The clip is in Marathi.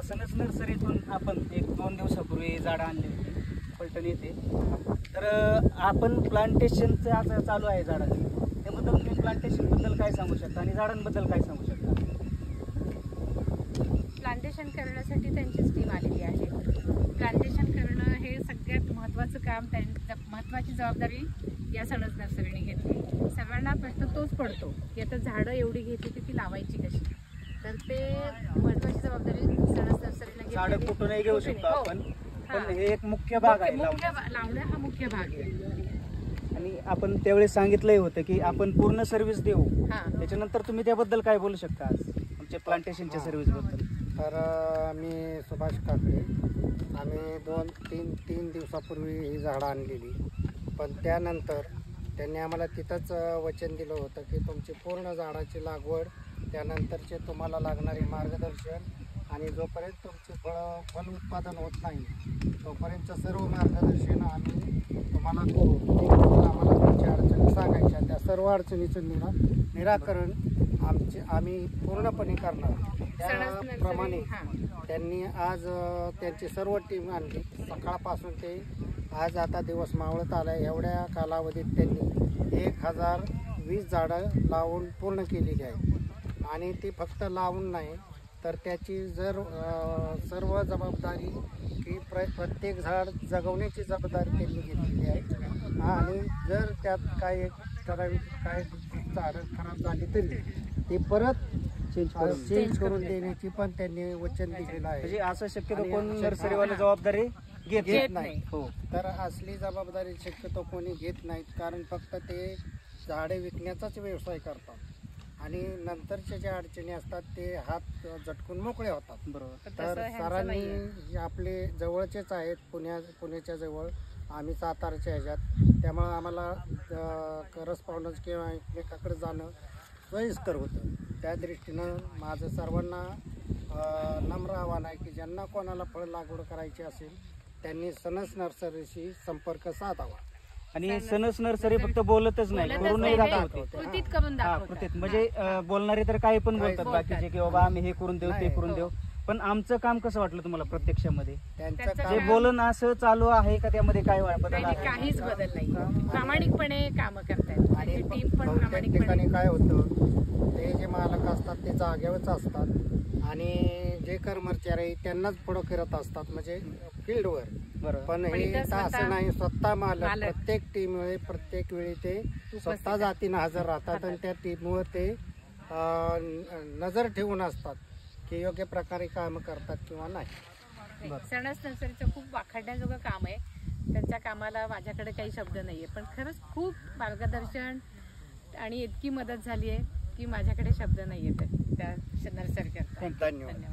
सनस नर्सरीतून आपण 1-2 दिवसापूर्वी झाडं आणली होती पलटण येथे. तर आपण प्लांटेशनचं आज चालू आहे झाडांची, त्याबद्दल तुम्ही प्लांटेशनबद्दल काय सांगू शकता आणि झाडांबद्दल काय सांगू शकता? प्लांटेशन करण्यासाठी त्यांचीच टीम आलेली आहे. प्लांटेशन करणं हे सगळ्यात महत्त्वाचं काम, महत्त्वाची जबाबदारी या सनस नर्सरीने घेतली. सर्वांना प्रश्न तोच पडतो की आता झाडं एवढी घेतली तर ती लावायची कशी, तर ते महत्त्वाची जबाबदारी सनस नर्सरीने घेतली. झाडं कुठूनही घेऊ शकतो आपण, पण हे एक मुख्य भाग आहे, लावणं हा मुख्य भाग आहे. आणि आपण त्यावेळेस सांगितलंही होतं की आपण पूर्ण सर्व्हिस देऊ. त्याच्यानंतर तुम्ही त्याबद्दल काय बोलू शकता आज आमच्या प्लांटेशनच्या सर्व्हिस बद्दल? तर मी सुभाष काकडे, आम्ही 2-3 दिवसापूर्वी ही झाडं आणलेली, पण त्यानंतर त्यांनी आम्हाला तिथंच वचन दिलं होतं की तुमची पूर्ण झाडाची लागवड, त्यानंतरचे तुम्हाला लागणारे मार्गदर्शन आणि जोपर्यंत तुमचे फल उत्पादन होत नाही तोपर्यंत सर्व मार्गदर्शन आम्ही तुम्हाला करू. आम्हाला तुमच्या अडचणी सांगायच्या, त्या सर्व अडचणीचं निराकरण आम्ही पूर्णपणे करणार. त्याप्रमाणे त्यांनी आज त्यांची सर्व टीम आणली. सकाळपासून ते आज आता दिवस मावळत आला, एवढ्या कालावधीत त्यांनी 1020 झाडं लावून पूर्ण केलेली आहे. आणि ती फक्त लावून नाही तर त्याची सर्व जबाबदारी की प्रत्येक झाड जगवण्याची जबाबदारी त्यांनी घेतलेली आहे. आणि जर त्यात काय झाडं खराब झाली तरी ती परत चेंज करून देण्याची पण त्यांनी वचन दिलेलं आहे. म्हणजे असं शक्यतो कोण नर्सरीवाले जबाबदारी घेत नाही. हो, तर असली जबाबदारी शक्यतो कोणी घेत नाहीत, कारण फक्त ते झाडे विकण्याचाच व्यवसाय करतात आणि नंतरच्या ज्या अडचणी असतात ते हात झटकून मोकळे होतात. बरोबर. तर सरांनी आपले जवळचेच आहेत, पुण्याच्या जवळ, आम्ही सातारच्या ह्याच्यात, त्यामुळं आम्हाला करस्पॉन्डन्स किंवा एकमेकाकडे जाणं सोयीस्कर होतं. त्या दृष्टीनं माझं सर्वांना नम्र आव्हान आहे की ज्यांना कोणाला फळ लागवड करायची असेल त्यांनी सनस नर्सरीशी संपर्क साधावा. आणि सनस नर्सरी फक्त बोलतच नाही, करूनही दाखवते. कृतीत म्हणजे बोलणारे तर काही पण बोलतात बाकीचे की बाबा आम्ही हे करून देऊ ते करून देऊ, पण आमचं काम कसं वाटलं तुम्हाला प्रत्यक्षामध्ये? जे बोलणं असं चालू आहे का, त्यामध्ये काय बदल आहे? काहीच बदल नाही, प्रामाणिकपणे काम करतात. आणि टीम पण प्रत्येक ठिकाणी काय होतं, ते जे मालक असतात ते जागेवरच असतात आणि जे कर्मचारी त्यांनाच पुढं करत असतात, म्हणजे फील्डवर. पण हे असं नाही, स्वतः मालक प्रत्येक प्रत्येक वेळी ते स्वतः जातीनं हजर राहतात आणि त्या टीमवर ते नजर ठेवून असतात की योग्य प्रकारे काम करतात किंवा नाही. सनस नर्सरीचं खूप वाखाणण्याजोगं काम आहे. त्यांच्या कामाला माझ्याकडे काही शब्द नाहीये, पण खरंच खूप मार्गदर्शन आणि इतकी मदत झाली आहे की माझ्याकडे शब्द नाहीये त्या नर्सरी करता. धन्यवाद.